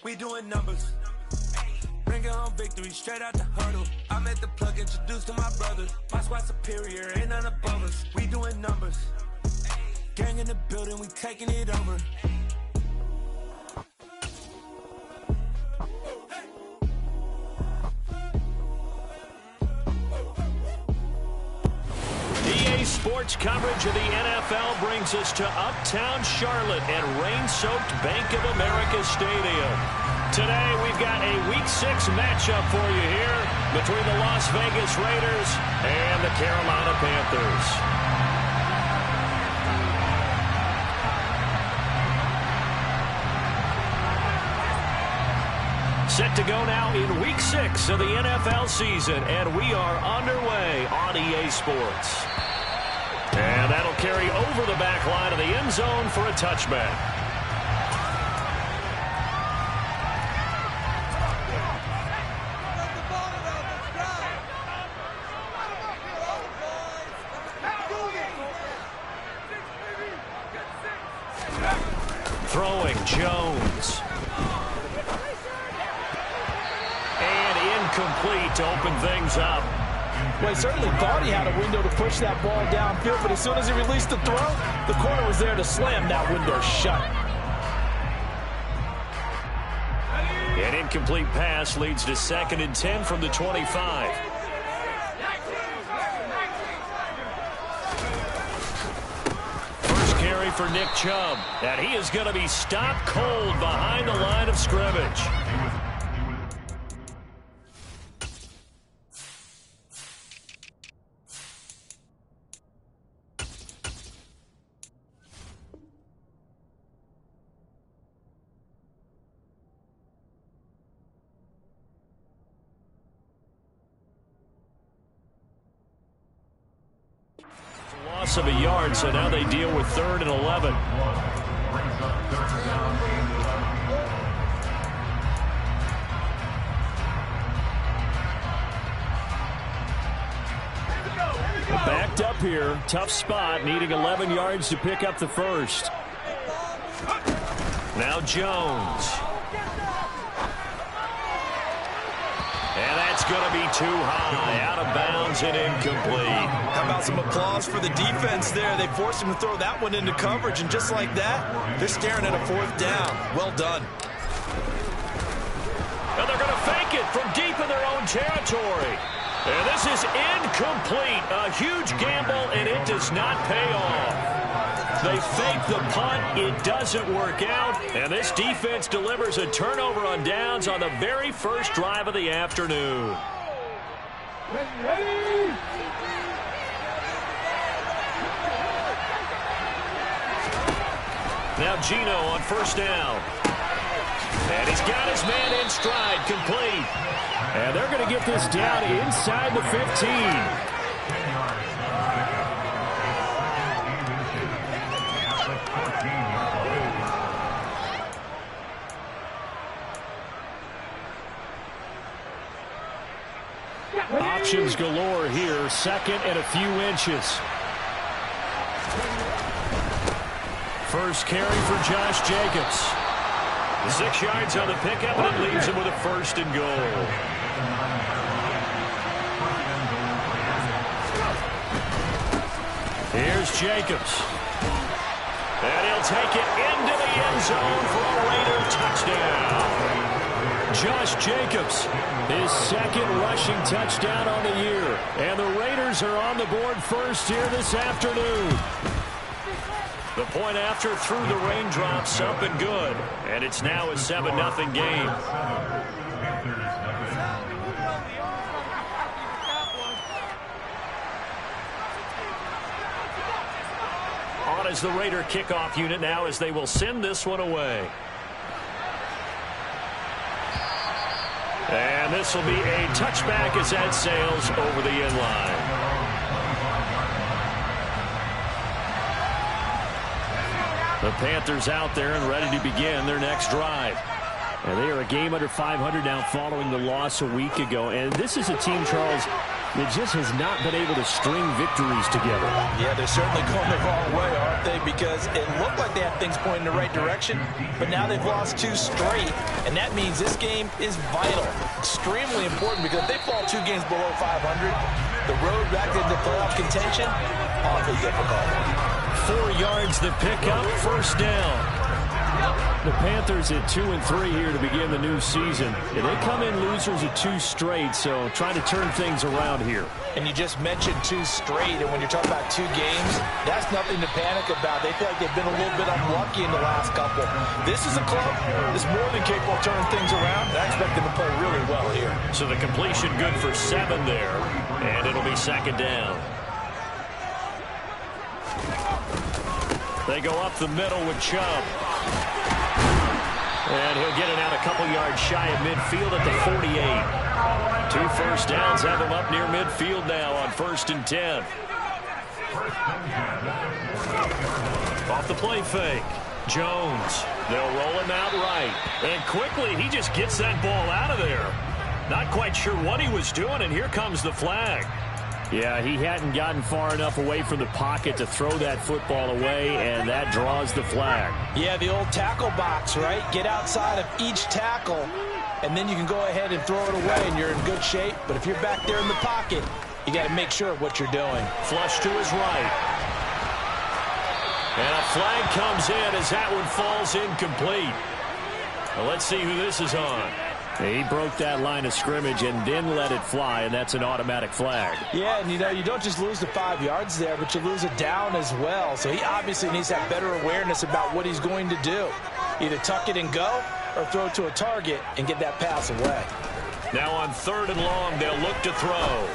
We doing numbers. Bringing home victory straight out the huddle. I met the plug introduced to my brothers. My squad superior, ain't none above us. We doing numbers. Gang in the building, we taking it over. EA Sports coverage of the NFL brings us to Uptown Charlotte at rain-soaked Bank of America Stadium. Today, we've got a Week 6 matchup for you here between the Las Vegas Raiders and the Carolina Panthers. Set to go now in Week 6 of the NFL season, and we are underway on EA Sports. And that'll carry over the back line of the end zone for a touchback. Throwing Jones. And incomplete to open things up. Well, he certainly thought he had a window to push that ball downfield, but as soon as he released the throw, the corner was there to slam that window shut. An incomplete pass leads to 2nd and 10 from the 25. First carry for Nick Chubb, and he is going to be stopped cold behind the line of scrimmage. Loss of a yard, so now they deal with 3rd and 11. Backed up here, tough spot, needing 11 yards to pick up the first. Now Jones. And that's going to be too high, out of bounds and incomplete. How about some applause for the defense there? They forced him to throw that one into coverage, and just like that, they're staring at a 4th down. Well done. And they're going to fake it from deep in their own territory. And this is incomplete. A huge gamble, and it does not pay off. They fake the punt. It doesn't work out. And this defense delivers a turnover on downs on the very first drive of the afternoon. Now Gino on 1st down. And he's got his man in stride, complete. And they're going to get this down inside the 15. Options galore here, 2nd and a few inches. First carry for Josh Jacobs. 6 yards on the pickup, and it leaves him with a 1st and goal. Here's Jacobs. And he'll take it into the end zone for a Raider touchdown. Josh Jacobs, his 2nd rushing touchdown on the year. And the Raiders are on the board first here this afternoon. The point after threw the raindrops up and good. And it's now a 7-0 game. On as the Raider kickoff unit now as they will send this one away. And this will be a touchback as that sails over the end line. The Panthers out there and ready to begin their next drive. And they are a game under 500 now following the loss a week ago. And this is a team, Charles, that just has not been able to string victories together. Yeah, they're certainly going the wrong way, aren't they? Because it looked like they had things pointing in the right direction, but now they've lost 2 straight, and that means this game is vital, extremely important, because if they fall 2 games below 500, the road back into playoff contention, awfully difficult. 4 yards the pickup, first down. The Panthers at 2-3 here to begin the new season. And they come in losers of 2 straight, so trying to turn things around here. And you just mentioned 2 straight, and when you're talking about 2 games, that's nothing to panic about. They feel like they've been a little bit unlucky in the last couple. This is a club that's more than capable of turning things around, and I expect them to play really well here. So the completion good for 7 there, and it'll be second down. They go up the middle with Chubb. And he'll get it out a couple yards shy of midfield at the 48. 2 first downs have him up near midfield now on 1st and 10. Off the play fake. Jones. They'll roll him out right. And quickly, he just gets that ball out of there. Not quite sure what he was doing, and here comes the flag. Yeah, he hadn't gotten far enough away from the pocket to throw that football away, and that draws the flag. Yeah, the old tackle box, right? Get outside of each tackle, and then you can go ahead and throw it away, and you're in good shape. But if you're back there in the pocket, you got to make sure of what you're doing. Flush to his right. And a flag comes in as that one falls incomplete. Well, let's see who this is on. He broke that line of scrimmage and then let it fly, and that's an automatic flag. Yeah, and you don't just lose the 5 yards there, but you lose it down as well. So he obviously needs to have better awareness about what he's going to do. Either tuck it and go or throw it to a target and get that pass away. Now on 3rd and long, they'll look to throw.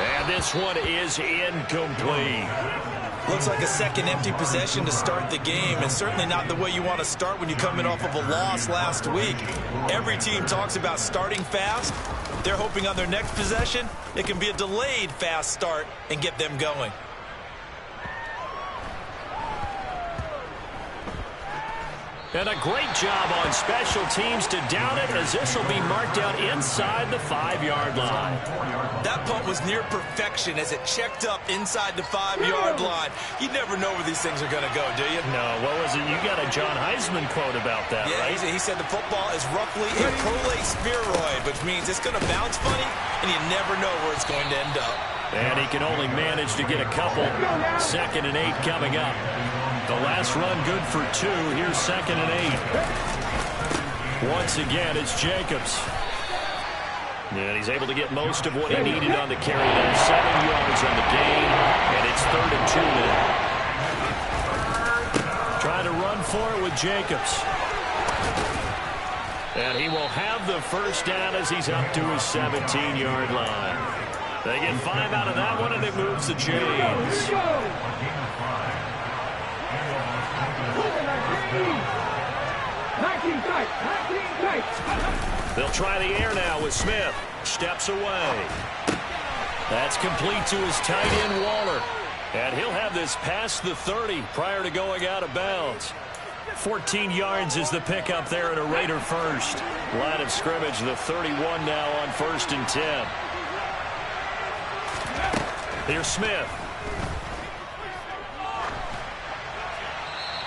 And this one is incomplete. Looks like a second empty possession to start the game, and certainly not the way you want to start when you're coming off of a loss last week. Every team talks about starting fast. They're hoping on their next possession it can be a delayed fast start and get them going. And a great job on special teams to down it, as this will be marked out inside the 5-yard line. That punt was near perfection as it checked up inside the 5-yard line. You never know where these things are going to go, do you? No, what was it? You got a John Heisman quote about that, right? He said the football is roughly a prolate spheroid, which means it's going to bounce funny, and you never know where it's going to end up. And he can only manage to get a couple. 2nd and 8 coming up. The last run good for 2. Here's 2nd and 8. Once again, it's Jacobs. And he's able to get most of what he needed on the carry there. 7 yards on the gain, and it's 3rd and 2 now. Trying to run for it with Jacobs. And he will have the first down as he's up to his 17-yard line. They get 5 out of that one, and it moves the chains. They'll try the air now with Smith. Steps away. That's complete to his tight end, Waller. And he'll have this past the 30 prior to going out of bounds. 14 yards is the pickup there in a Raider first. Line of scrimmage, the 31 now on 1st and 10. Here's Smith.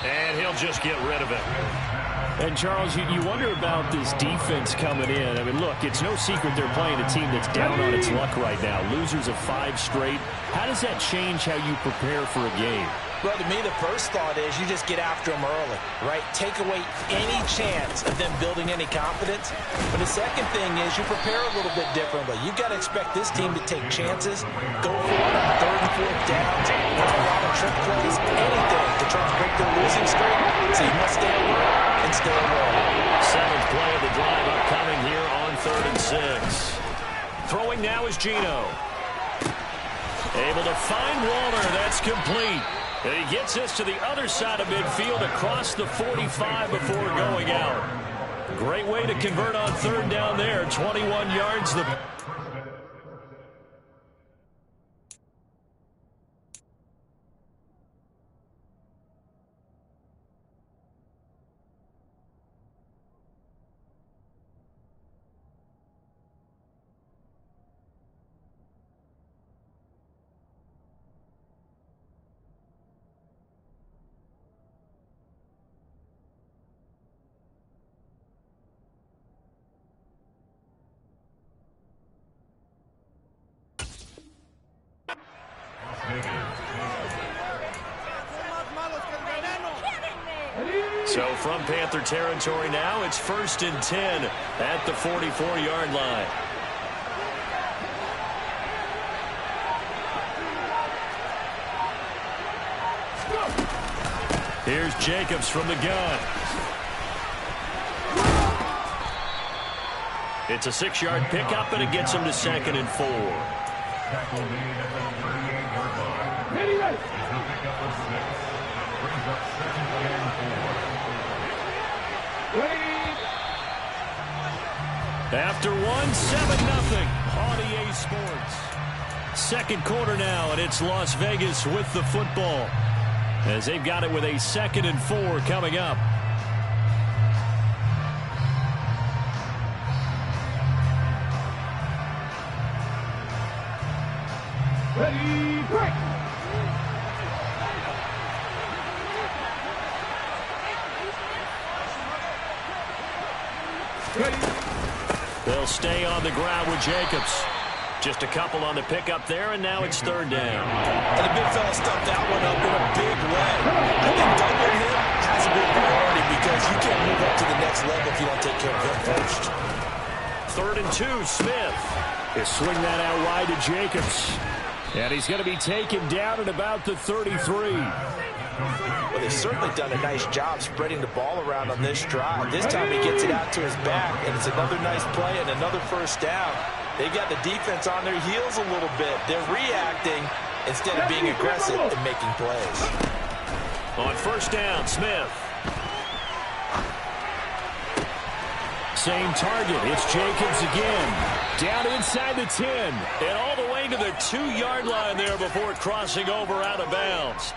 And he'll just get rid of it. And, Charles, you wonder about this defense coming in. I mean, look, it's no secret they're playing a team that's down on its luck right now. Losers of 5 straight. How does that change how you prepare for a game? Well, to me, the first thought is you just get after them early, right? Take away any chance of them building any confidence. But the second thing is you prepare a little bit differently. You've got to expect this team to take chances, go for it on 3rd and 4th downs, run a lot of trick plays, anything to try to break their losing streak. So you must stay alert and stay away. 7th play of the drive upcoming here on 3rd and 6. Throwing now is Geno. Able to find Waller. That's complete. And he gets this to the other side of midfield across the 45 before going out. Great way to convert on 3rd down there. 21 yards. So from Panther territory now, it's 1st and 10 at the 44-yard line. Here's Jacobs from the gun. It's a 6-yard pickup, and it gets him to 2nd and 4. After 1, 7-0 on EA Sports. Second quarter now, and it's Las Vegas with the football, as they've got it with a 2nd and 4 coming up. Ready, break! They'll stay on the ground with Jacobs. Just a couple on the pickup there, and now it's 3rd down. And the big fella stuffed that one up in a big way. I think doubling him has a big priority because you can't move up to the next level if you don't take care of him first. 3rd and 2, Smith. He'll swing that out wide to Jacobs. And he's going to be taken down at about the 33. Well, they've certainly done a nice job spreading the ball around on this drive. This time he gets it out to his back, and it's another nice play and another 1st down. They've got the defense on their heels a little bit. They're reacting instead of being aggressive and making plays. On 1st down, Smith. Same target. It's Jacobs again. Down inside the 10. And all the way to the 2-yard line there before crossing over out of bounds.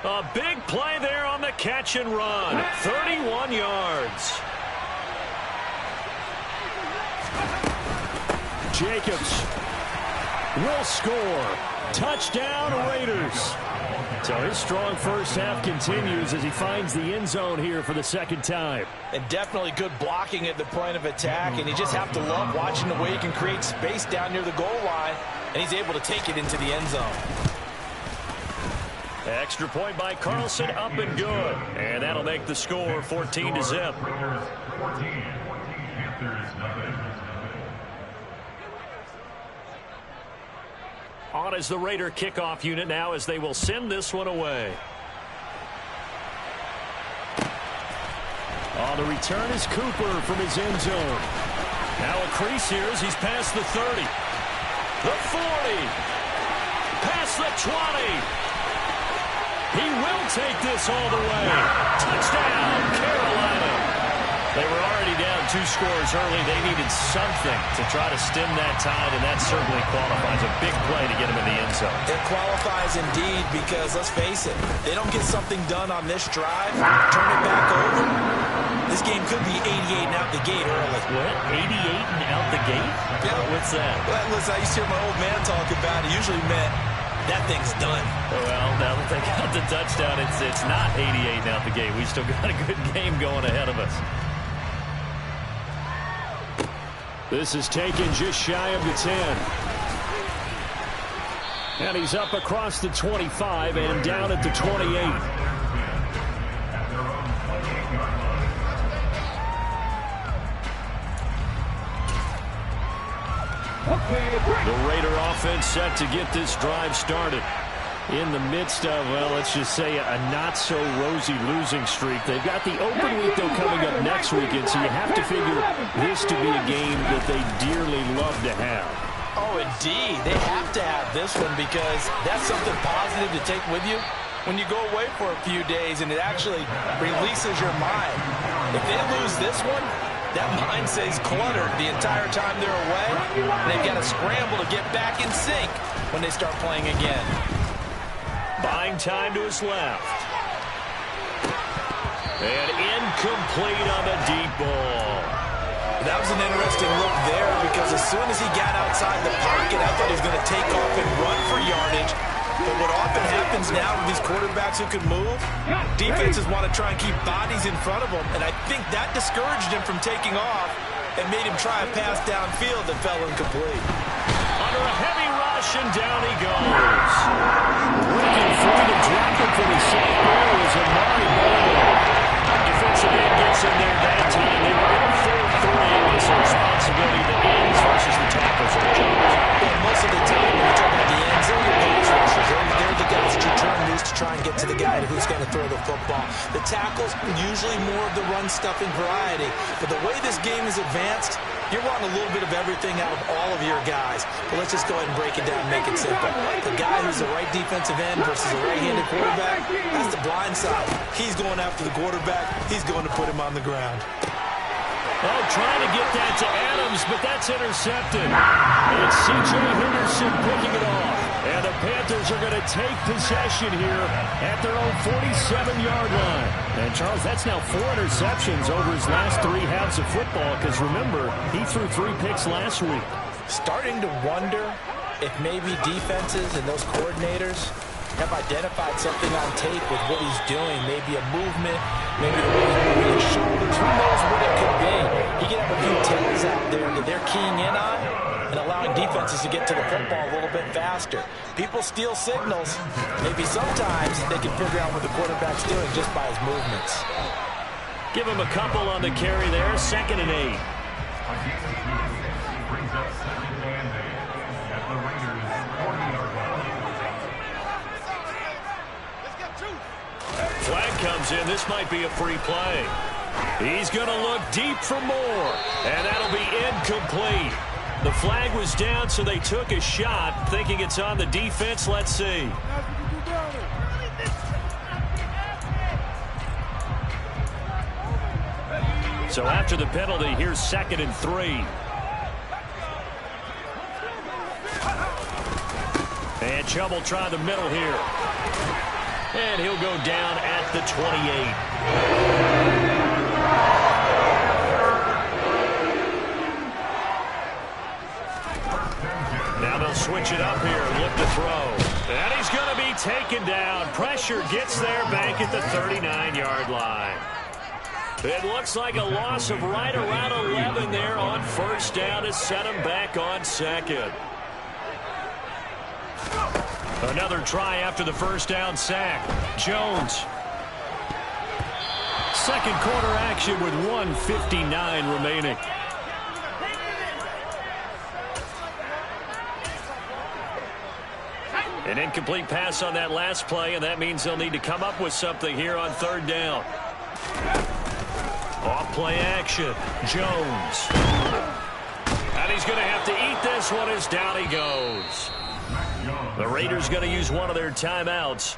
A big play there on the catch and run. 31 yards. Jacobs will score. Touchdown, Raiders. So his strong first half continues as he finds the end zone here for the 2nd time. And definitely good blocking at the point of attack, and you just have to love watching the way he can create space down near the goal line, and he's able to take it into the end zone. Extra point by Carlson, up and good. And that'll make the score 14-0. On is the Raider kickoff unit now as they will send this one away. On the return is Cooper from his end zone. Now a crease here as he's past the 30. The 40. Past the 20. He will take this all the way. Touchdown, Carolina. They were already down 2 scores early. They needed something to try to stem that tide, and that certainly qualifies. A big play to get him in the end zone. It qualifies indeed because, let's face it, they don't get something done on this drive, turn it back over. This game could be 88 and out the gate early. What? 88 and out the gate? Yeah. What's that? Well, listen, I used to hear my old man talk about it. Usually meant that thing's done. Well, now that they got the touchdown, it's not 88 and out the gate. We still got a good game going ahead of us. This is taken just shy of the 10. And he's up across the 25 and down at the 28. The Raider offense set to get this drive started. In the midst of, well, let's just say a not-so-rosy losing streak. They've got the open week, though, coming up next weekend, so you have to figure this to be a game that they dearly love to have. Oh, indeed. They have to have this one because that's something positive to take with you when you go away for a few days, and it actually releases your mind. If they lose this one, that mind stays cluttered the entire time they're away, and they've got to scramble to get back in sync when they start playing again. Buying time to his left. And incomplete on the deep ball. That was an interesting look there because as soon as he got outside the pocket, I thought he was going to take off and run for yardage. But what often happens now with these quarterbacks who can move, defenses want to try and keep bodies in front of them. And I think that discouraged him from taking off and made him try a pass downfield that fell incomplete. Under a heavy rush, and down he goes. Breaking free to drop him for the sack there was Amari Bowman. Defense defensive end gets in there that time. They were in 4-3. It's a responsibility that ends versus the tackles there, Jones. Well, most of the time when you talk about the ends, they're your pass rushers. They're the guys that you turn loose to try and get to the guy who's going to throw the football. The tackles, usually more of the run-stuffing variety. But the way this game is advanced, you're wanting a little bit of everything out of all of your guys. But let's just go ahead and break it down and make it simple. The guy who's the right defensive end versus a right-handed quarterback, that's the blind side. He's going after the quarterback. He's going to put him on the ground. Oh, trying to get that to Adams, but that's intercepted. It's C.J. Henderson picking it off. And the Panthers are going to take possession here at their own 47-yard line. And, Charles, that's now 4 interceptions over his last 3 halves of football, because, remember, he threw 3 picks last week. Starting to wonder if maybe defenses and those coordinators have identified something on tape with what he's doing. Maybe a movement, maybe the way he's moving his shoulders. Who knows what it could be? He can have a few tells out there that they're keying in on and allowing defenses to get to the football a little bit faster. People steal signals. Maybe sometimes they can figure out what the quarterback's doing just by his movements. Give him a couple on the carry there. 2nd and 8. Brings up 2nd and 8 at the Raiders' 40-yard line. Flag comes in. This might be a free play. He's going to look deep for more, and that'll be incomplete. The flag was down, so they took a shot, thinking it's on the defense. Let's see. So after the penalty, here's 2nd and 3. And Chubb will try the middle here. And he'll go down at the 28. Now they'll switch it up here. Look to throw. And he's going to be taken down. Pressure gets there back at the 39-yard line. It looks like a loss of right around 11 there on 1st down to set him back on 2nd. Another try after the 1st down sack. Jones. 2nd quarter action with 1:59 remaining. An incomplete pass on that last play, and that means they'll need to come up with something here on 3rd down. Off play action. Jones. And he's going to have to eat this one as down he goes. The Raiders going to use one of their timeouts.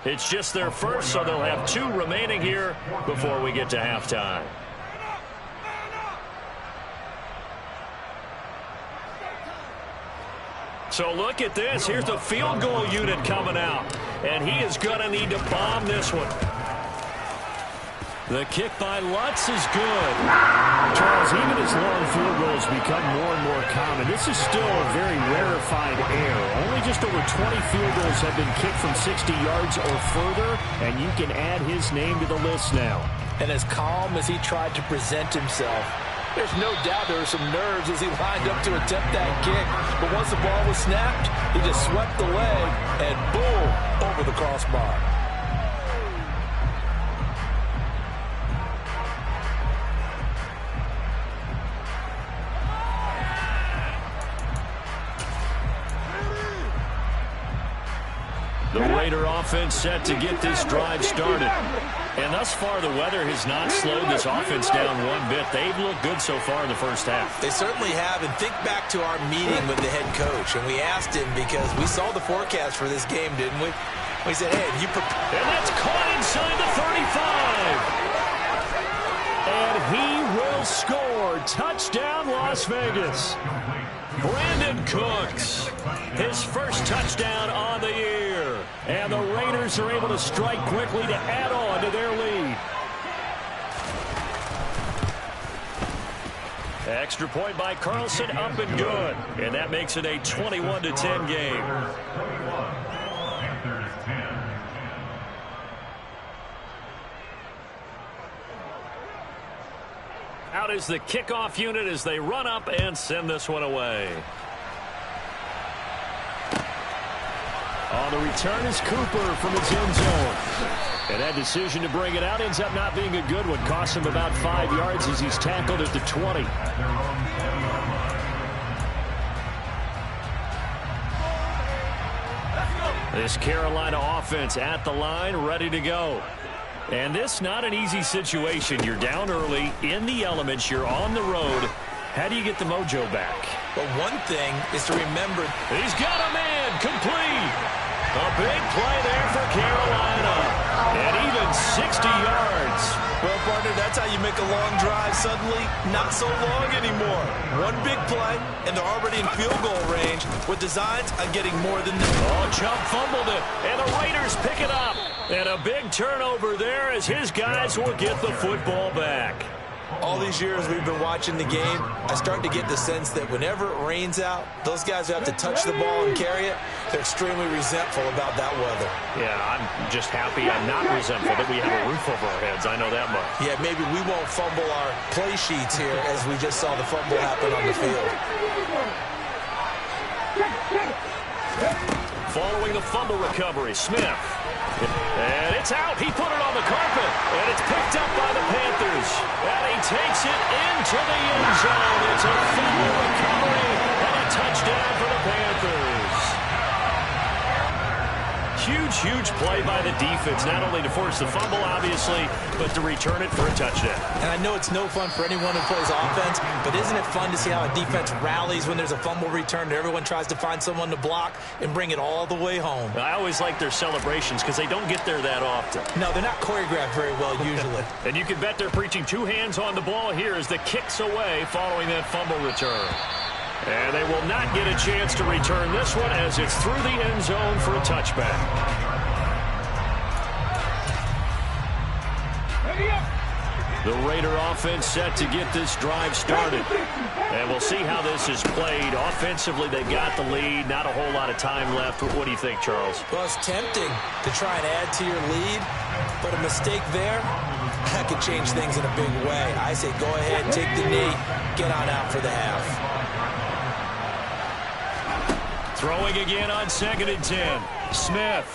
It's just their first, so they'll have 2 remaining here before we get to halftime. So look at this. Here's the field goal unit coming out. And he is going to need to bomb this one. The kick by Lutz is good. Charles, even as long field goals become more and more common, this is still a very rarefied error. Only just over 20 field goals have been kicked from 60 yards or further, and you can add his name to the list now. And as calm as he tried to present himself, there's no doubt there were some nerves as he lined up to attempt that kick. But once the ball was snapped, he just swept the leg and boom, over the crossbar. The Raider offense set to get this drive started. And thus far, the weather has not slowed this offense down one bit. They've looked good so far in the 1st half. They certainly have. And think back to our meeting with the head coach. And we asked him, because we saw the forecast for this game, didn't we? We said, hey, you prepare. And that's caught inside the 35. And he will score. Touchdown, Las Vegas. Brandon Cooks, his first touchdown on the year. And the Raiders are able to strike quickly to add on to their lead. Extra point by Carlson, up and good. And that makes it a 21-10 game. Out is the kickoff unit as they run up and send this one away. On the return is Cooper from his end zone. And that decision to bring it out ends up not being a good one. Costs him about 5 yards as he's tackled at the 20. This Carolina offense at the line, ready to go. And this not an easy situation. You're down early, in the elements, you're on the road. How do you get the mojo back? Well, one thing is to remember. He's got a man, complete. A big play there for Carolina. And even 60 yards. Well, partner, that's how you make a long drive suddenly not so long anymore. One big play, and they're already in field goal range with designs on getting more than that. Oh, Chubb fumbled it, and the Raiders pick it up. And a big turnover there as his guys will get the football back. All these years we've been watching the game, I start to get the sense that whenever it rains out, those guys who have to touch the ball and carry it, they're extremely resentful about that weather. Yeah, I'm just happy I'm not resentful that we have a roof over our heads. I know that much. Yeah, maybe we won't fumble our play sheets here as we just saw the fumble happen on the field. Following the fumble recovery, Smith. And it's out. He put it on the carpet. And it's picked up by the Panthers. And he takes it into the end zone. It's a fumble recovery and a touchdown for the Panthers. Huge play by the defense, not only to force the fumble, obviously, but to return it for a touchdown. And I know it's no fun for anyone who plays offense, but isn't it fun to see how a defense rallies when there's a fumble return and everyone tries to find someone to block and bring it all the way home? I always like their celebrations because they don't get there that often. No, they're not choreographed very well usually. And you can bet they're preaching two hands on the ball here as the kick's away following that fumble return. And they will not get a chance to return this one as it's through the end zone for a touchback. The Raider offense set to get this drive started. And we'll see how this is played. Offensively, they've got the lead. Not a whole lot of time left. What do you think, Charles? Well, it's tempting to try and add to your lead, but a mistake there, that could change things in a big way. I say go ahead, take the knee, get on out for the half. Throwing again on 2nd and 10. Smith.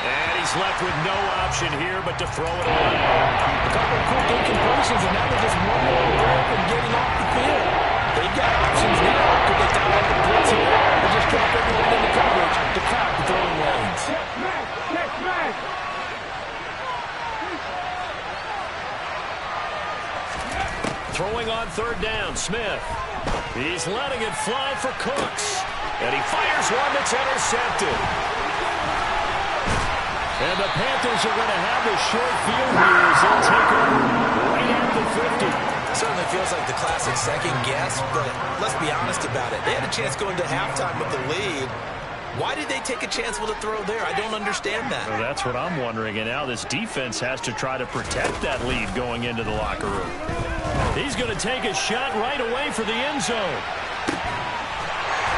And he's left with no option here but to throw it away. A couple of quick incompletions, and now they're just one more break from getting off the field. They've got options now. Could they dial up the blitz here or just drop everyone into coverage to crack the throwing lanes? Throwing on 3rd down, Smith. He's letting it fly for Cooks. And he fires one that's intercepted. And the Panthers are going to have the short field here as they'll take over right at the 50. Certainly feels like the classic second guess, but let's be honest about it. They had a chance going to halftime with the lead. Why did they take a chance with a throw there? I don't understand that. Well, that's what I'm wondering. And now this defense has to try to protect that lead going into the locker room. He's going to take a shot right away for the end zone.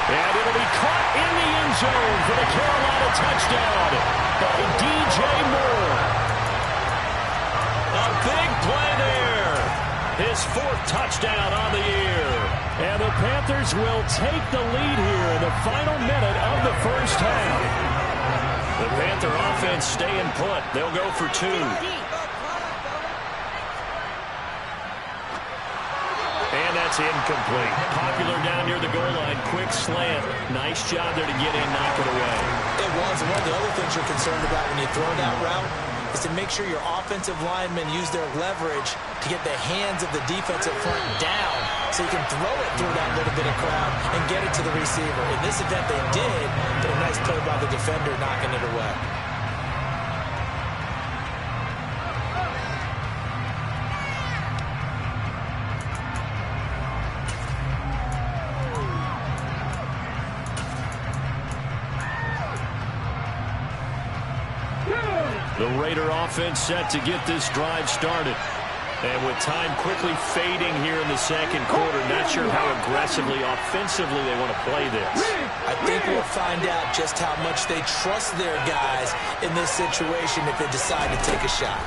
And it'll be caught in the end zone for the Carolina touchdown by DJ Moore. A big play there. His 4th touchdown on the year. And the Panthers will take the lead here in the final minute of the first half. The Panther offense staying put. They'll go for 2. And that's incomplete. Popular down near the goal line. Quick slant. Nice job there to get in, knock it away. It was. And one of the other things you're concerned about when you throw that route is to make sure your offensive linemen use their leverage to get the hands of the defensive front down so you can throw it through that little bit of crowd and get it to the receiver. In this event, they did, but a nice play by the defender knocking it away. The Raider offense set to get this drive started. And with time quickly fading here in the second quarter, not sure how aggressively, offensively they want to play this. I think we'll find out just how much they trust their guys in this situation if they decide to take a shot.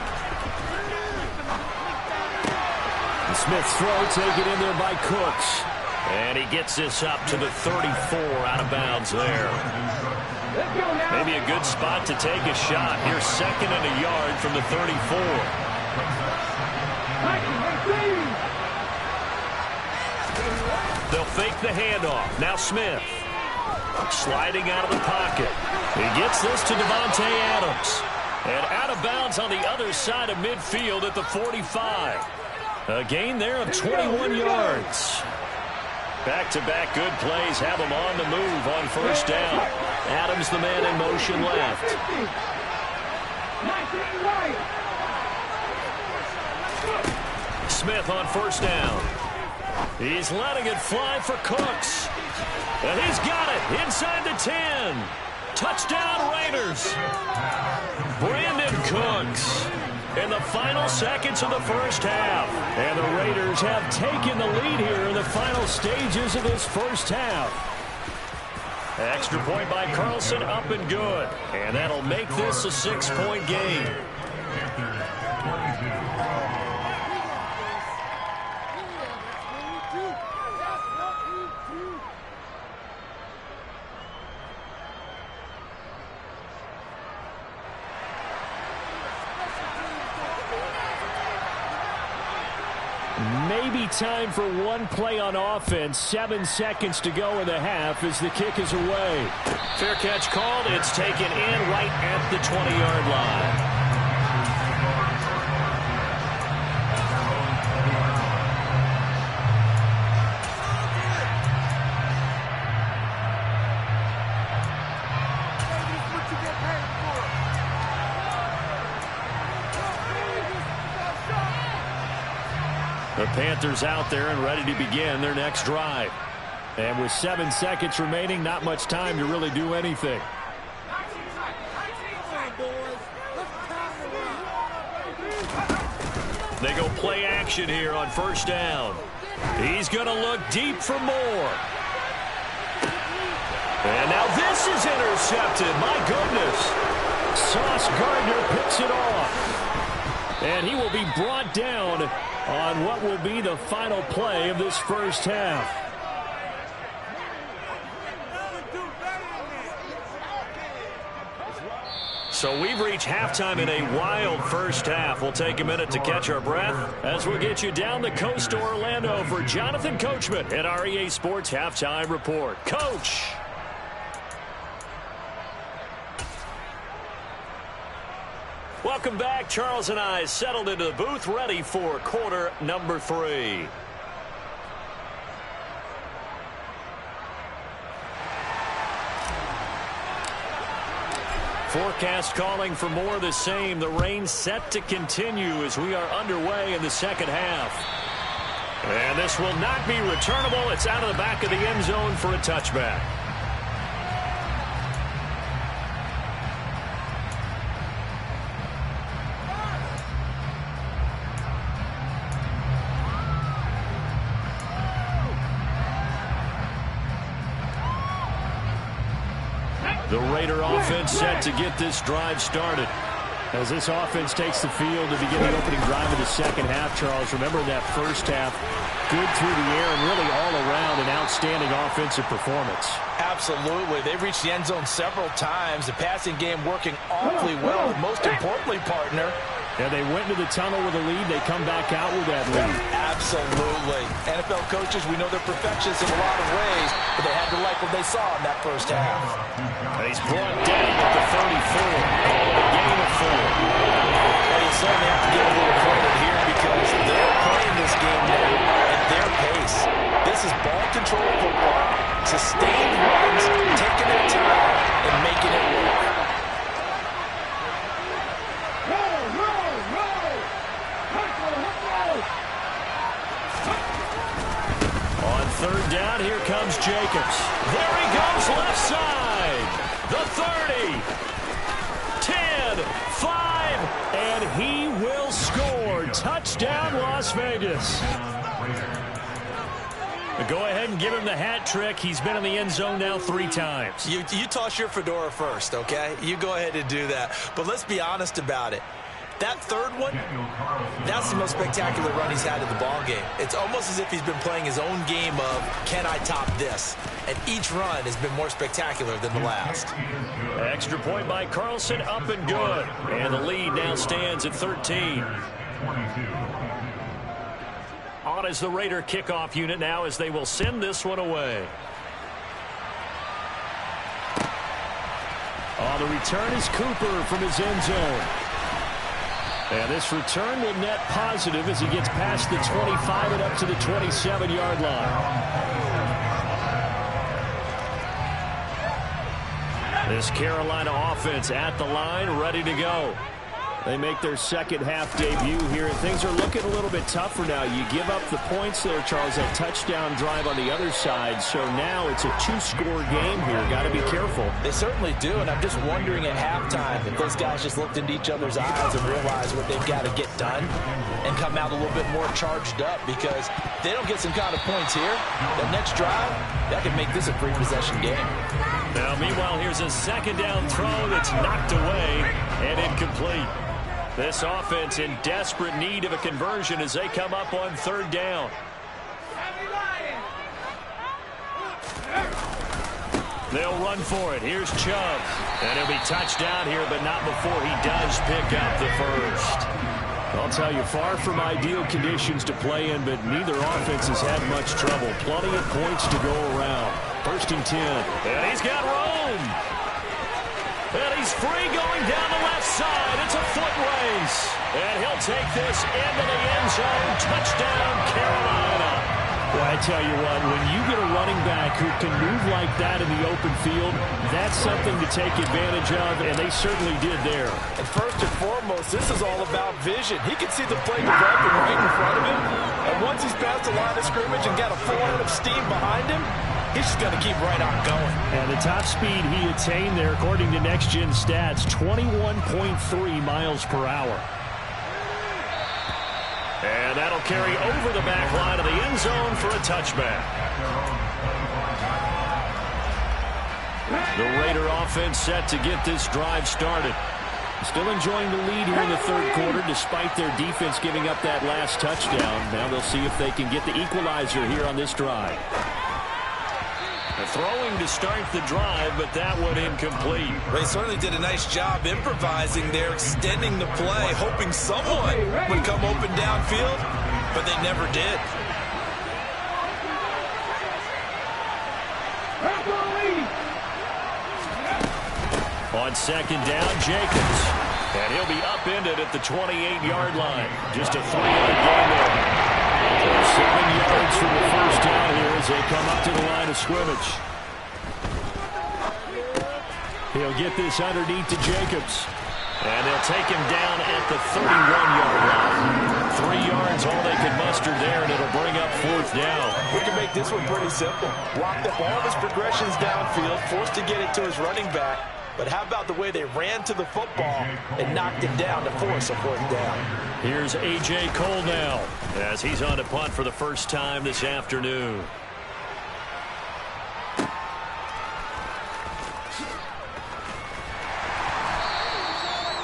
And Smith's throw taken in there by Cooks. And he gets this up to the 34 out of bounds there. Maybe a good spot to take a shot. Here's 2nd and a yard from the 34. They'll fake the handoff. Now Smith. Sliding out of the pocket. He gets this to Devontae Adams. And out of bounds on the other side of midfield at the 45. A gain there of 21 yards. Back-to-back good plays have him on the move on first down. Adams the man in motion left. Smith on first down. He's letting it fly for Cooks. And he's got it inside the 10. Touchdown Raiders. Brandon Cooks in the final seconds of the first half. And the Raiders have taken the lead here in the final stages of this first half. Extra point by Carlson, up and good. And that'll make this a 6-point game. Maybe time for one play on offense. 7 seconds to go in the half as the kick is away. Fair catch called. It's taken in right at the 20-yard line. The Panthers out there and ready to begin their next drive. And with 7 seconds remaining, not much time to really do anything. They go play action here on first down. He's going to look deep for more. And now this is intercepted. My goodness. Sauce Gardner picks it off. And he will be brought down on what will be the final play of this first half. So we've reached halftime in a wild first half. We'll take a minute to catch our breath as we'll get you down the coast to Orlando for Jonathan Coachman at our EA Sports Halftime Report. Coach! Welcome back. Charles and I settled into the booth, ready for quarter number 3. Forecast calling for more of the same. The rain set to continue as we are underway in the second half. And this will not be returnable. It's out of the back of the end zone for a touchback. The Raider offense set to get this drive started. As this offense takes the field to begin the opening drive of the second half, Charles, remember that first half, good through the air and really all around an outstanding offensive performance. Absolutely. They've reached the end zone several times. The passing game working awfully well. Most importantly, partner, yeah, they went into the tunnel with a lead. They come back out with that lead. Absolutely. NFL coaches, we know they're perfectionists in a lot of ways, but they had to like what they saw in that first half. And he's brought down at the 34. A gain of 4. And you certainly have to give a little credit here because they're playing this game now at their pace. This is ball control football, sustained runs, taking their time, and making it work. Third down, here comes Jacobs. There he goes, left side. The 30, 10, 5, and he will score. Touchdown, Las Vegas. Go ahead and give him the hat trick. He's been in the end zone now 3 times. You toss your fedora first, okay? You go ahead and do that. But let's be honest about it. That third one, that's the most spectacular run he's had in the ballgame. It's almost as if he's been playing his own game of, can I top this? And each run has been more spectacular than the last. Extra point by Carlson, up and good. And the lead now stands at 13. On is the Raider kickoff unit now as they will send this one away. On the return is Cooper from his end zone. And this return will net positive as he gets past the 25 and up to the 27-yard line. This Carolina offense at the line, ready to go. They make their second half debut here, and things are looking a little bit tougher now. You give up the points there, Charles, that touchdown drive on the other side. So now it's a two-score game here. Got to be careful. They certainly do, and I'm just wondering at halftime if those guys just looked into each other's eyes and realized what they've got to get done and come out a little bit more charged up, because if they don't get some kind of points here, that next drive, that could make this a three-possession game. Now, meanwhile, here's a second down throw that's knocked away and incomplete. This offense in desperate need of a conversion as they come up on third down. They'll run for it. Here's Chubb. And he'll be touchdown here, but not before he does pick up the first. I'll tell you, far from ideal conditions to play in, but neither offense has had much trouble. Plenty of points to go around. First and 10. And he's got room. And he's free going down the left side. It's a foot race. And he'll take this into the end zone. Touchdown, Carolina. Well, I tell you what, when you get a running back who can move like that in the open field, that's something to take advantage of, and they certainly did there. And first and foremost, this is all about vision. He can see the play developing right in front of him. And once he's past the line of scrimmage and got a full head of steam behind him, he's just going to keep right on going. And the top speed he attained there, according to Next Gen Stats, 21.3 miles per hour. And that'll carry over the back line of the end zone for a touchback. The Raider offense set to get this drive started. Still enjoying the lead here in the third quarter despite their defense giving up that last touchdown. Now they'll see if they can get the equalizer here on this drive. Throwing to start the drive, but that one incomplete. They certainly did a nice job improvising there, extending the play, hoping someone would come open downfield, but they never did. On second down, Jacobs. And he'll be upended at the 28-yard line. Just a 3-yard gain there. 7 yards from the first down here as they come up to the line of scrimmage. He'll get this underneath to Jacobs. And they'll take him down at the 31-yard line. 3 yards, all they can muster there, and it'll bring up fourth down. We can make this one pretty simple. Locked up all of his progressions downfield, forced to get it to his running back. But how about the way they ran to the football and knocked him down to force a fourth down? Here's A.J. Cole now as he's on to punt for the first time this afternoon.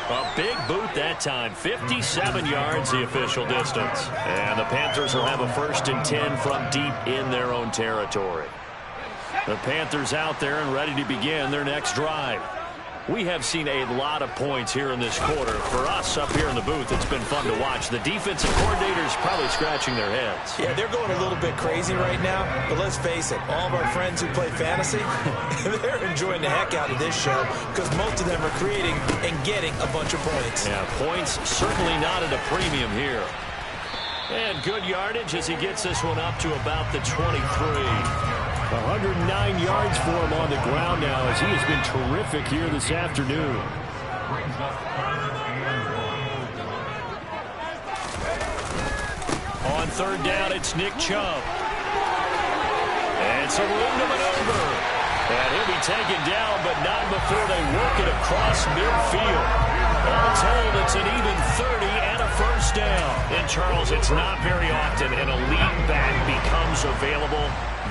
A big boot that time. 57 yards the official distance. And the Panthers will have a 1st and 10 from deep in their own territory. The Panthers out there and ready to begin their next drive. We have seen a lot of points here in this quarter. For us up here in the booth, it's been fun to watch. The defensive coordinators probably scratching their heads. Yeah, they're going a little bit crazy right now. But let's face it, all of our friends who play fantasy, they're enjoying the heck out of this show because most of them are creating and getting a bunch of points. Yeah, points certainly not at a premium here. And good yardage as he gets this one up to about the 23. 109 yards for him on the ground now as he has been terrific here this afternoon. On third down, it's Nick Chubb. And some room to maneuver. And he'll be taken down, but not before they work it across midfield. All told, it's an even 30 and a first down. And, Charles, it's not very often an elite back becomes available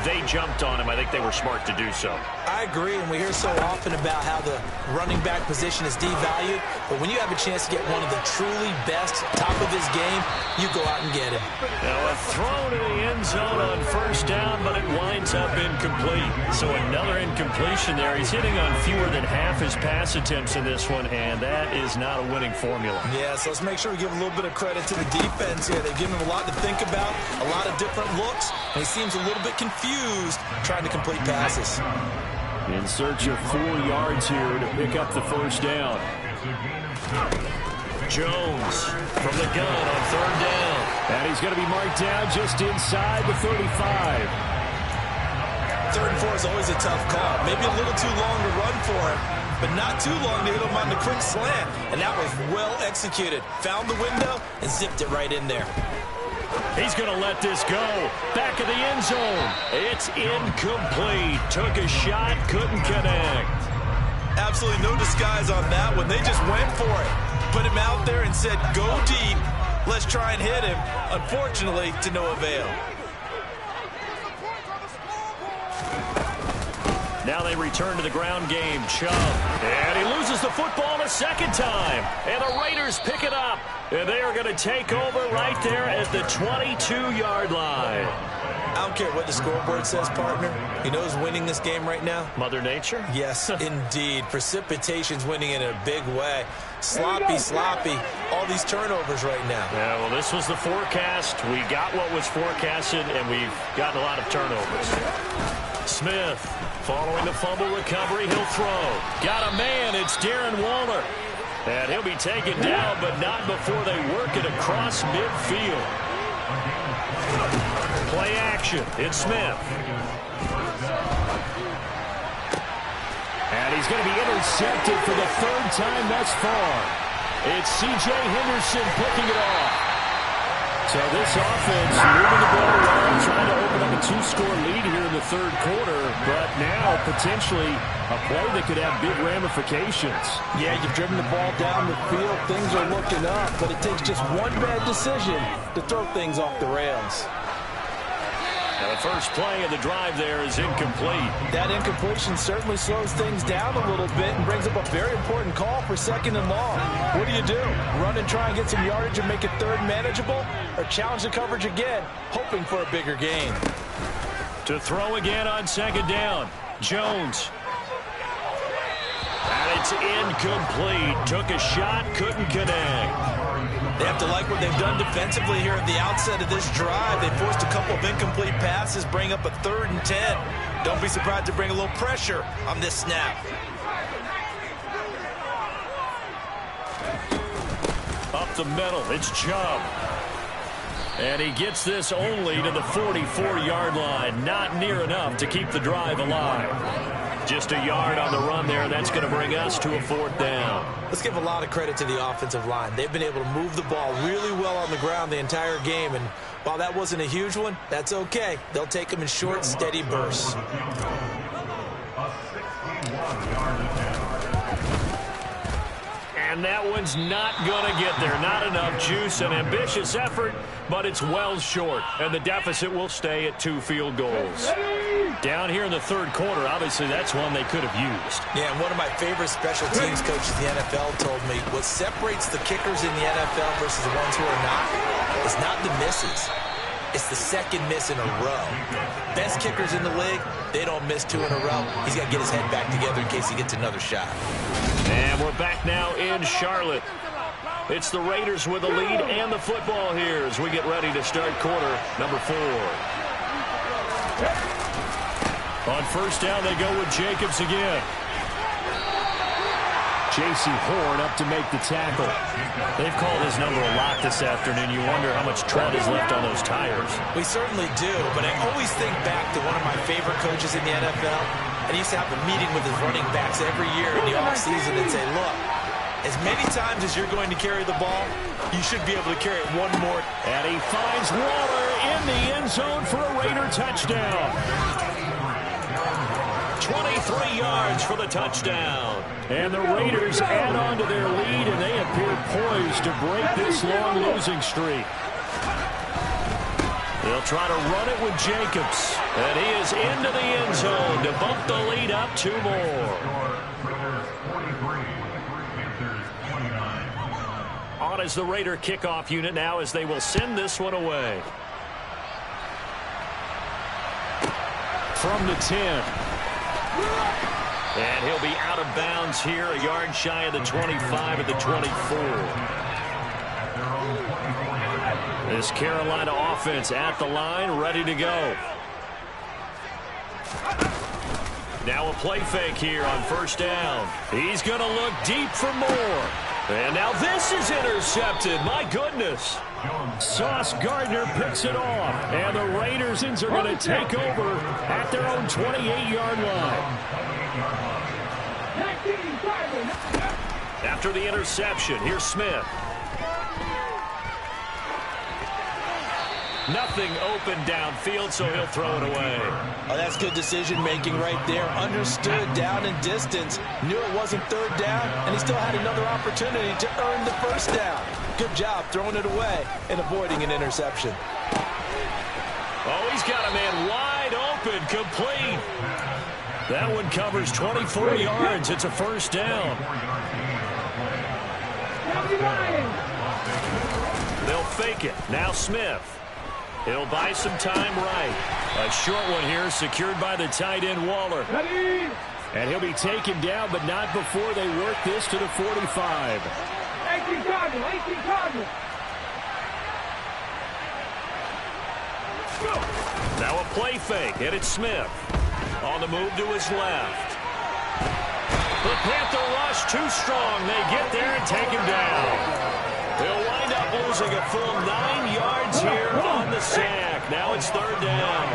they jumped on him, I think they were smart to do so. I agree, and we hear so often about how the running back position is devalued, but when you have a chance to get one of the truly best, top of his game, you go out and get him. Now a throw to the end zone on first down, but it winds up incomplete. So another incompletion there. He's hitting on fewer than half his pass attempts in this one, and that is not a winning formula. Yeah, so let's make sure we give a little bit of credit to the defense here. They've given him a lot to think about, a lot of different looks, and he seems a little bit confused trying to complete passes. In search of 4 yards here to pick up the first down. Jones from the gun on third down. And he's going to be marked down just inside the 35. 3rd and 4 is always a tough call. Maybe a little too long to run for him, but not too long to hit him on the quick slant. And that was well executed. Found the window and zipped it right in there. He's going to let this go. Back of the end zone. It's incomplete. Took a shot, couldn't connect. Absolutely no disguise on that one. They just went for it. Put him out there and said, go deep. Let's try and hit him. Unfortunately, to no avail. Now they return to the ground game. Chubb. And he loses the football a second time. And the Raiders pick it up. And they are going to take over right there at the 22-yard line. I don't care what the scoreboard says, partner. You know who's winning this game right now? Mother Nature? Yes, indeed. Precipitation's winning in a big way. Sloppy, all these turnovers right now. Yeah, well, this was the forecast. We got what was forecasted, and we've gotten a lot of turnovers. Smith, following the fumble recovery, he'll throw. Got a man, it's Darren Waller. And he'll be taken down, but not before they work it across midfield. Play action, it's Smith. And he's going to be intercepted for the 3rd time thus far. It's C.J. Henderson picking it off. So this offense moving the ball around, trying to open up a 2-score lead here in the 3rd quarter, but now potentially a play that could have big ramifications. Yeah, you've driven the ball down the field. Things are looking up, but it takes just one bad decision to throw things off the rails. Now the first play of the drive there is incomplete. That incompletion certainly slows things down a little bit and brings up a very important call for 2nd and long. What do? Run and try and get some yardage and make it 3rd manageable? Or challenge the coverage again, hoping for a bigger gain? To throw again on 2nd down. Jones. And it's incomplete. Took a shot, couldn't connect. They have to like what they've done defensively here at the outset of this drive. They forced a couple of incomplete passes, bring up a 3rd and 10. Don't be surprised to bring a little pressure on this snap. Up the middle, it's Chubb. And he gets this only to the 44-yard line. Not near enough to keep the drive alive. Just a yard on the run there. That's going to bring us to a 4th down. Let's give a lot of credit to the offensive line. They've been able to move the ball really well on the ground the entire game. And while that wasn't a huge one, that's okay. They'll take them in short, steady bursts. And that one's not going to get there. Not enough juice. An ambitious effort, but it's well short. And the deficit will stay at 2 field goals. Down here in the 3rd quarter, obviously that's one they could have used. Yeah, and one of my favorite special teams coaches in the NFL told me what separates the kickers in the NFL versus the ones who are not is not the misses. It's the 2nd miss in a row. Best kickers in the league, they don't miss 2 in a row. He's got to get his head back together in case he gets another shot. And we're back now in Charlotte. It's the Raiders with the lead and the football here as we get ready to start quarter number 4. On first down, they go with Jacobs again. J.C. Horn up to make the tackle. They've called his number a lot this afternoon. You wonder how much tread is left on those tires. We certainly do, but I always think back to one of my favorite coaches in the NFL, and he used to have a meeting with his running backs every year in the offseason and say, look, as many times as you're going to carry the ball, you should be able to carry it one more. And he finds Waller in the end zone for a Raider touchdown. 23 yards for the touchdown. And the Raiders add on to their lead, and they appear poised to break this long losing streak. They'll try to run it with Jacobs. And he is into the end zone to bump the lead up 2 more. On is the Raider kickoff unit now as they will send this one away. From the 10. And he'll be out of bounds here, a yard shy of the 25 at the 24. This Carolina offense at the line, ready to go. Now a play fake here on first down. He's going to look deep for more. And now this is intercepted. My goodness. Sauce Gardner picks it off. And the Raiders are going to take over at their own 28-yard line. After the interception, here's Smith. Nothing open downfield, so he'll throw it away. Oh, that's good decision-making right there. Understood down and distance. Knew it wasn't third down, and he still had another opportunity to earn the first down. Good job throwing it away and avoiding an interception. Oh, he's got a man wide open, complete. That one covers 24 yards. It's a first down. They'll fake it. Now Smith. He'll buy some time right. A short one here secured by the tight end Waller. And he'll be taken down, but not before they work this to the 45. 18 Cardinal, 18 Cardinal. Now a play fake, and it's Smith. On the move to his left. The Panther rush too strong. They get there and take him down. He'll wind up losing a full 9 yards here on the sack. Now it's third down.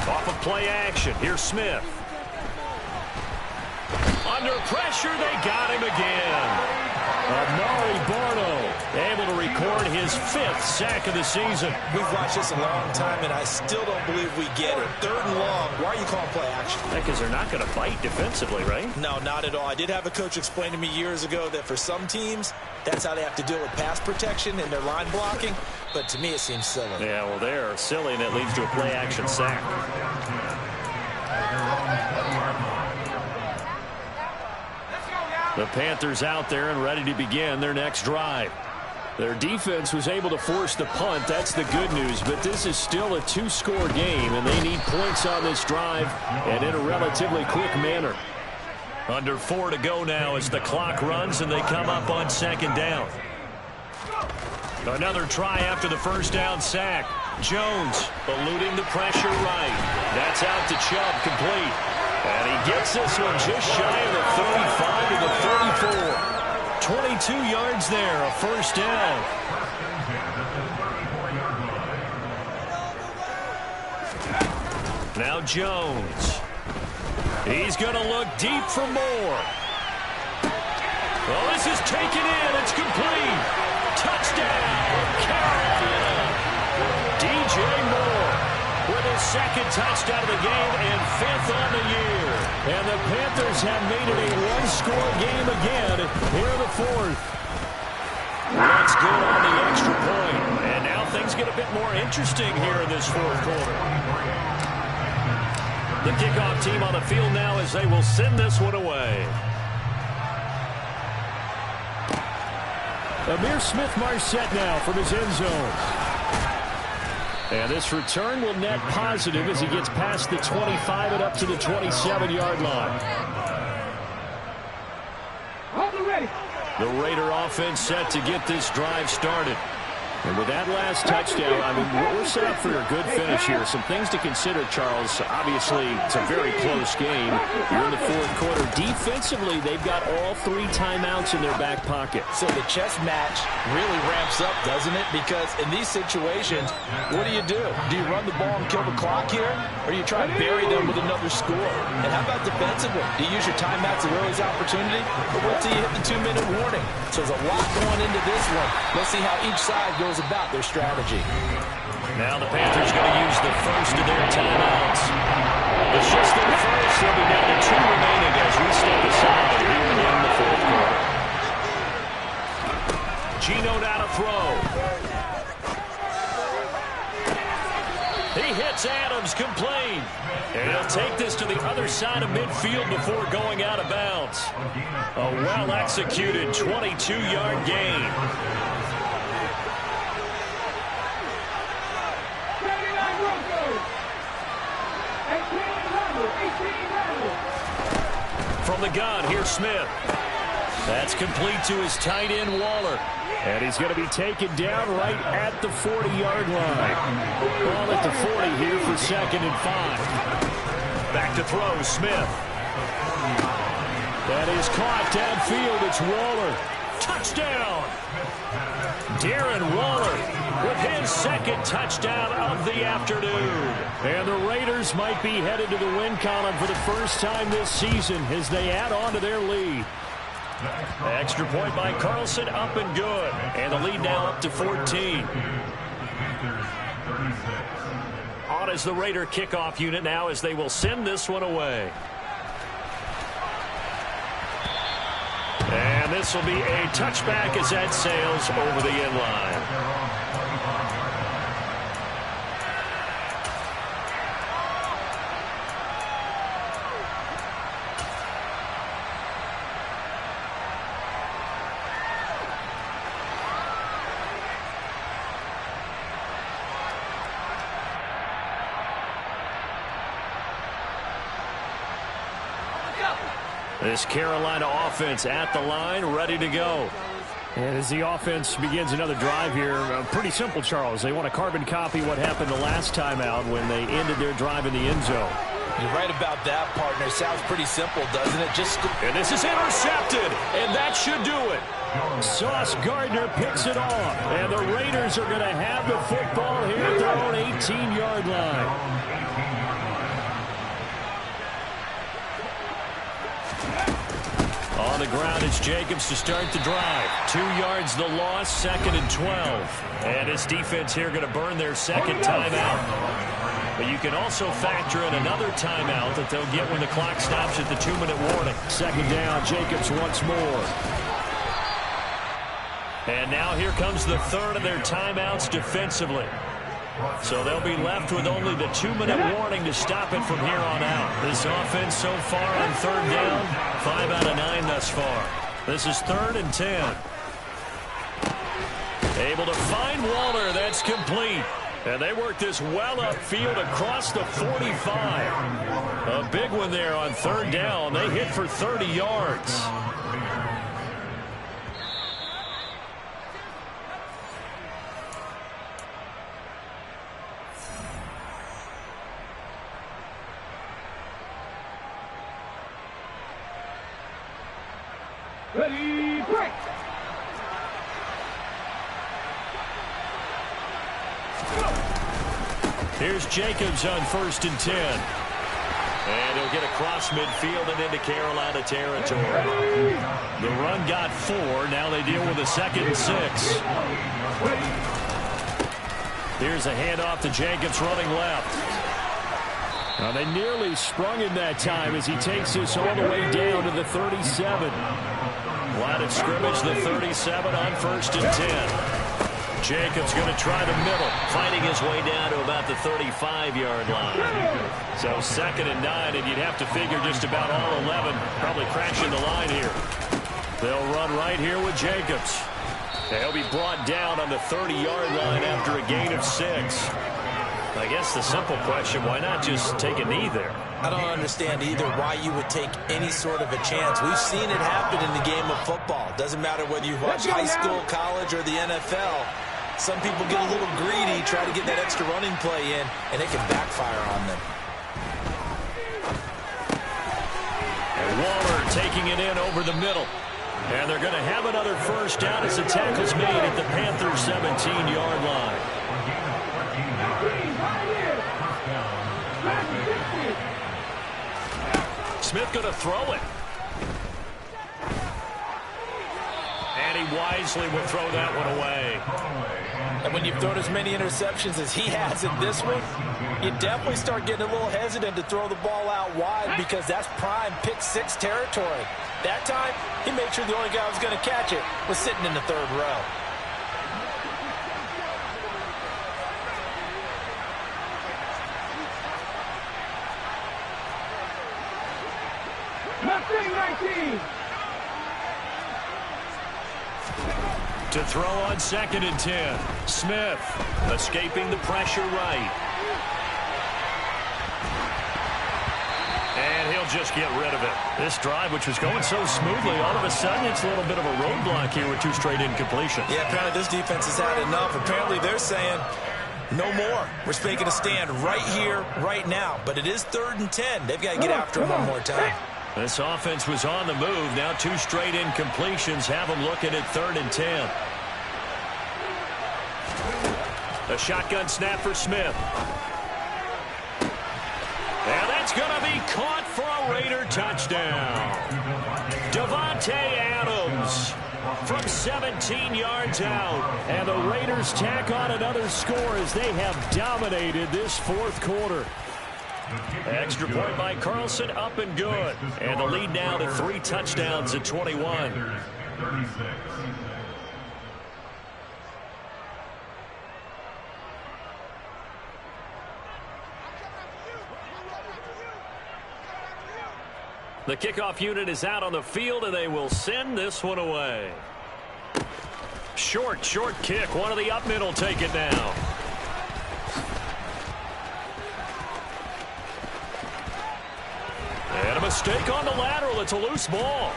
Off of play action. Here's Smith. Under pressure, they got him again. Amari Barno able to record his 5th sack of the season. We've watched this a long time, and I still don't believe we get it. Third and long. Why are you calling play action? Because they're not going to bite defensively, right? No, not at all. I did have a coach explain to me years ago that for some teams, that's how they have to deal with pass protection and their line blocking. But to me, it seems silly. Yeah, well, they're silly, and it leads to a play action sack. The Panthers out there and ready to begin their next drive. Their defense was able to force the punt. That's the good news. But this is still a 2-score game, and they need points on this drive and in a relatively quick manner. Under 4 to go now as the clock runs and they come up on second down. Another try after the first down sack. Jones eluding the pressure right. That's out to Chubb, complete. And he gets this one just shy of the 35 to the 34. 22 yards there, a first down. Now Jones. He's going to look deep for more. Well, this is taken in. It's complete. Touchdown, Carolina. DJ Moore with his 2nd touchdown of the game and 5th on the year. And the Panthers have made it a 1-score game again here in the 4th. That's good on the extra point. And now things get a bit more interesting here in this 4th quarter. The kickoff team on the field now as they will send this one away. Amir Smith-Marset now from his end zone. And this return will net positive as he gets past the 25 and up to the 27-yard line. The Raider offense set to get this drive started. And with that last touchdown, I mean, we're set up for a good finish here. Some things to consider, Charles. Obviously, it's a very close game. You're in the 4th quarter. Defensively, they've got all 3 timeouts in their back pocket. So the chess match really ramps up, doesn't it? Because in these situations, what do? Do you run the ball and kill the clock here? Or do you try to bury them with another score? And how about defensively? Do you use your timeouts at earliest opportunity? Or wait till you hit the 2-minute warning? So there's a lot going into this one. Let's see how each side goes about their strategy. Now the Panthers going to use the first of their timeouts. It's just Adams complete. And he'll take this to the other side of midfield before going out of bounds. A well-executed 22-yard gain. From the gun, here's Smith. That's complete to his tight end, Waller. And he's going to be taken down right at the 40-yard line. Ball at the 40 here for 2nd and 5. Back to throw, Smith. That is caught downfield. It's Waller. Touchdown! Darren Waller with his 2nd touchdown of the afternoon. And the Raiders might be headed to the win column for the first time this season as they add on to their lead. Extra point by Carlson, up and good. And the lead now up to 14. On is the Raider kickoff unit now as they will send this one away. And this will be a touchback as that sails over the end line. This Carolina offense at the line, ready to go. And as the offense begins another drive here, pretty simple, Charles. They want to carbon copy what happened the last time out when they ended their drive in the end zone. You're right about that, partner. Sounds pretty simple, doesn't it? And this is intercepted, and that should do it. Sauce Gardner picks it off, and the Raiders are going to have the football here at their own 18-yard line. On the ground, it's Jacobs to start the drive. 2 yards the loss, 2nd and 12. And his defense here going to burn their 2nd timeout. But you can also factor in another timeout that they'll get when the clock stops at the 2-minute warning. 2nd down, Jacobs once more. And now here comes the 3rd of their timeouts defensively. So they'll be left with only the 2-minute warning to stop it from here on out. This offense so far on 3rd down, 5 out of 9 thus far. This is 3rd and 10. Able to find Waller. That's complete. And they work this well upfield across the 45. A big one there on 3rd down. They hit for 30 yards. Ready, break! Here's Jacobs on 1st and 10. And he'll get across midfield and into Carolina territory. The run got 4. Now they deal with a 2nd and 6. Here's a handoff to Jacobs running left. Now they nearly sprung him that time as he takes this all the way down to the 37. Line of scrimmage, the 37 on 1st and 10. Jacobs going to try the middle, fighting his way down to about the 35-yard line. So 2nd and 9, and you'd have to figure just about all 11 probably crashing the line here. They'll run right here with Jacobs. They'll be brought down on the 30-yard line after a gain of 6. I guess the simple question, why not just take a knee there? I don't understand either why you would take any sort of a chance. We've seen it happen in the game of football. Doesn't matter whether you watch high school, college, or the NFL. Some people get a little greedy, try to get that extra running play in, and it can backfire on them. And Waller taking it in over the middle. And they're going to have another 1st down as the tackle's made at the Panthers' 17-yard line. Smith going to throw it. And he wisely will throw that one away. And when you've thrown as many interceptions as he has in this one, you definitely start getting a little hesitant to throw the ball out wide because that's prime pick 6 territory. That time, he made sure the only guy who was going to catch it was sitting in the 3rd row. Mustang 19. To throw on 2nd and 10. Smith escaping the pressure right. And he'll just get rid of it. This drive, which was going so smoothly, all of a sudden it's a little bit of a roadblock here with 2 straight incompletions. Yeah, apparently this defense has had enough. Apparently they're saying, no more. We're making a stand right here, right now. But it is 3rd and 10. They've got to get after him one more time. This offense was on the move. Now 2 straight incompletions have them looking at 3rd and 10. A shotgun snap for Smith. And that's going to be caught for a Raider touchdown. Davante Adams from 17 yards out. And the Raiders tack on another score as they have dominated this 4th quarter. Extra point by Carlson, up and good. And the lead now to 3 touchdowns at 21. 36. The kickoff unit is out on the field, and they will send this one away. Short kick. One of the up middle take it now. And a mistake on the lateral. It's a loose ball.